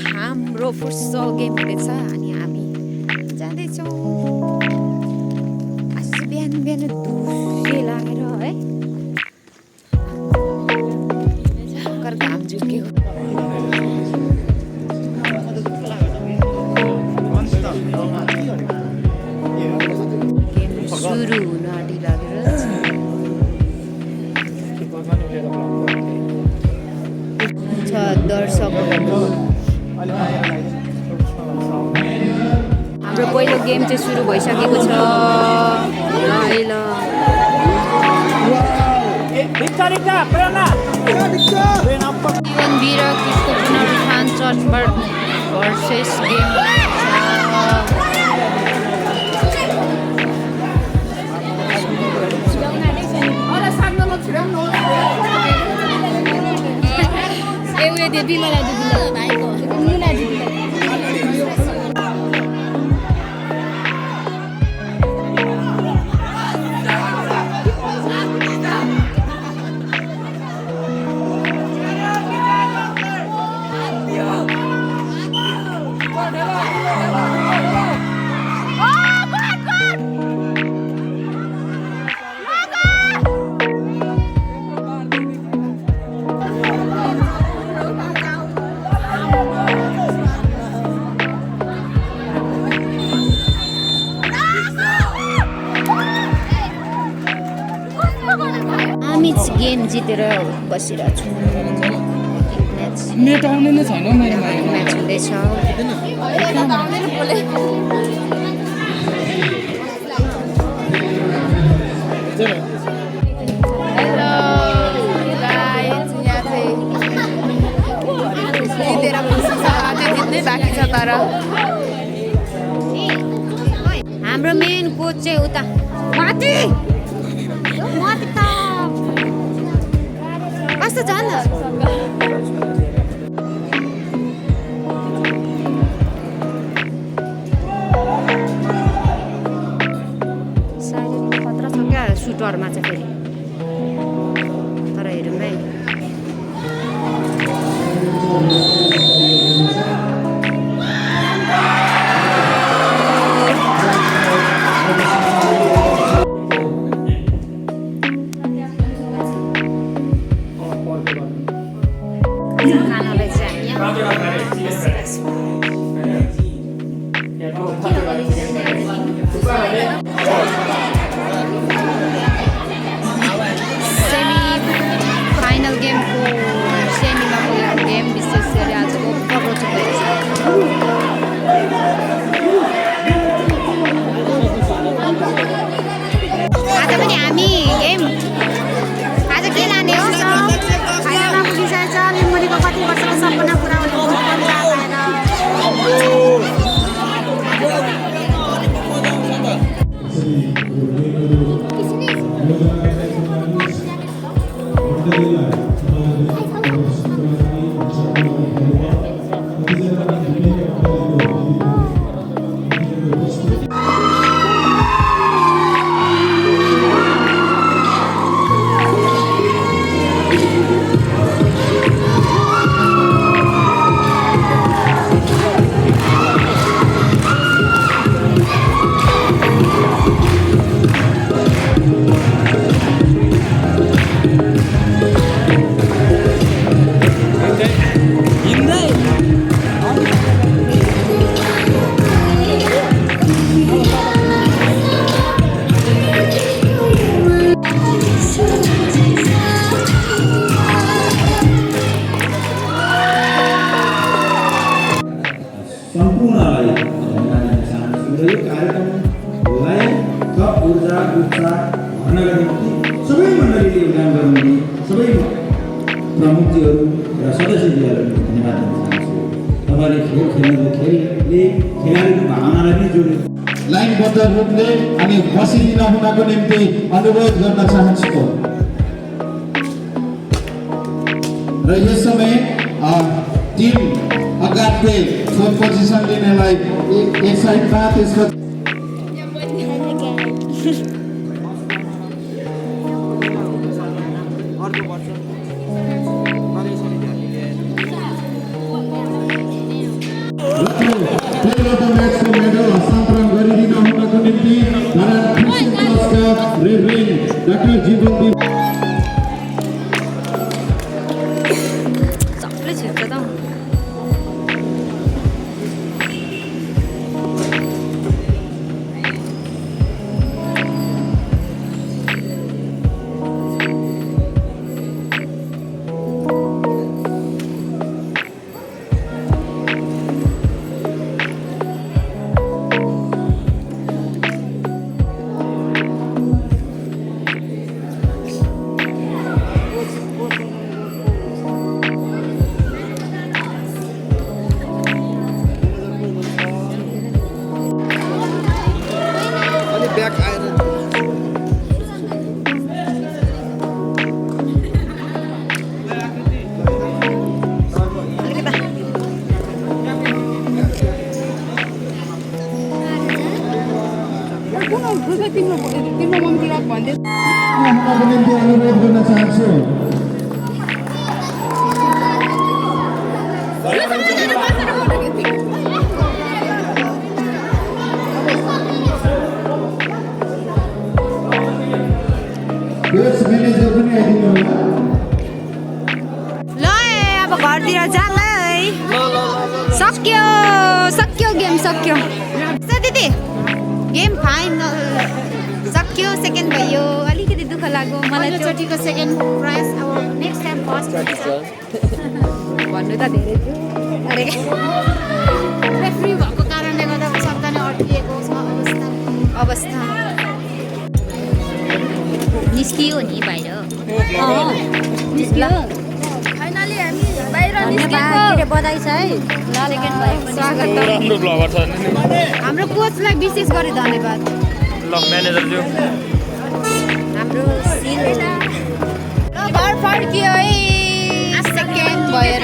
हाम्रो futsal game हुँदैछ अनि हामी जाँदैछौँ। आज चाहिँ बिहान बिहान धुस्से लागेर है भयङ्कर घाम झुकेको। गेम सुरु हुन आँटी लागेर छ दर्शकहरू। हाम्रो पहिलो गेम चाहिँ सुरु भइसकेको छ। ल जीवन वीर किसको पुनरुत्थान चटबट भर्सेस गेम हामी गेम जितेर बसिरहेको छौँ। म्याच हुँदैछ। बाँकी छ तर हाम्रो मेन कोच चाहिँ उता माथि कस्तो छ नि खतरा छ क्या सुटरमा चाहिँ फेरि तर हेरौँ है। फाइनल गेमको सेमीमा गएको गेम विशेष गरी आजको प्रकोचित भएछ। आज पनि हामी गेम आज के लाने हो फाइनलमा पुगिसकेछ। मेमोरीको कति वर्षको सपना पुरा सम्पूर्णलाई धन्यवाद दिन चाहन्छु र यो कार्यक्रमलाई थप ऊर्जा उत्साह भर्नका निम्ति सबै मण्डलीले योगदान गर्नुहुने सबै प्रमुखजीहरू र सदस्यजीहरूलाई धन्यवाद दिन चाहन्छु। तपाईँले खेल खेल्नुको खेलले खेलाडीको भावनालाई पनि जोड्यो। लाइनबद्ध रूपले अनि बसिदिन हुनको निम्ति अनुरोध गर्न चाहन्छु र यस समय टिम अगाडि फोर्थ पोजिसन लिनेलाई एक साइडमा त्यसपछि डाक्टर जीवन्ती सबले छिर्छ त अनि ब्याक आएर उहाँको निम्ति अनुरोध गर्न चाहन्छु यस म्यानेजर पनि आइदिनु होला ल अब घरतिर जाला है सक्यो सक्यो गेम सक्यो त दिदी गेम फाइनल सक्यो सेकेन्ड भयो अलिकति दुःख लाग्यो मलाई चोटिको सेकेन्ड प्राइज अब नेक्स्ट टाइम फर्स्ट भन्नु त धेरै थियो अरे रेफ्री भएको कारणले गर्दा सक्दा नै अड्किएको छ अवस्था निस्कियो नि बाहिर निस्कियो फाइनली हामी बाहिर धन्यवाद बधाई छ है स्वागत हाम्रो कोचलाई विशेष गरी धन्यवाद म्यानेजरज्यू हाम्रो सिल घर फर्कियो है सेकेन्ड भएर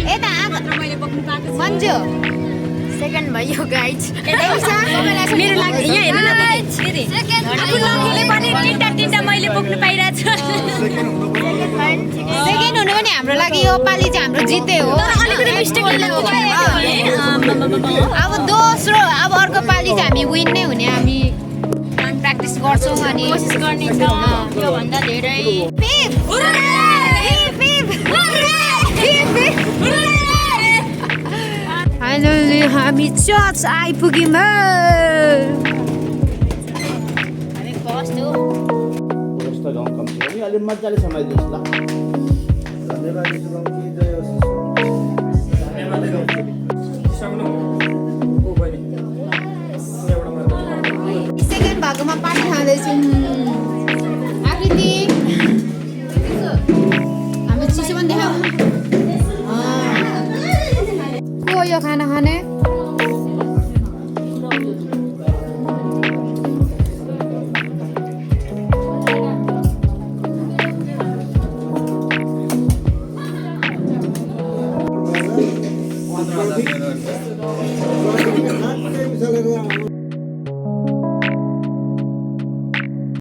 यता मन्जु सेकेन्ड भयो गाइज मेरो लागि यहाँ हेर्नु न आफूले पनि तिनटा मैले बोक्नु पाइरहेको छु सेकेन्ड हुनु पनि हाम्रो लागि यो पालि चाहिँ हाम्रो जिते हो अलिकति मिस्टेकले अब दोस्रो अब अर्को पालि चाहिँ हामी विन नै हुने हामी प्र्याक्टिस गर्छौँ अनि कोसिस गर्नेछौँ योभन्दा धेरै फाइनली हामी चर्च आइपुग्यौँ हामी फर्स्ट हो यस्तो गाउँ कम्ती हो नि अलि मजाले समाइदिनुहोस् ल धन्यवाद सुगमजी जय होस् सेकेन्ड भागमा पानी खाँदैछौँ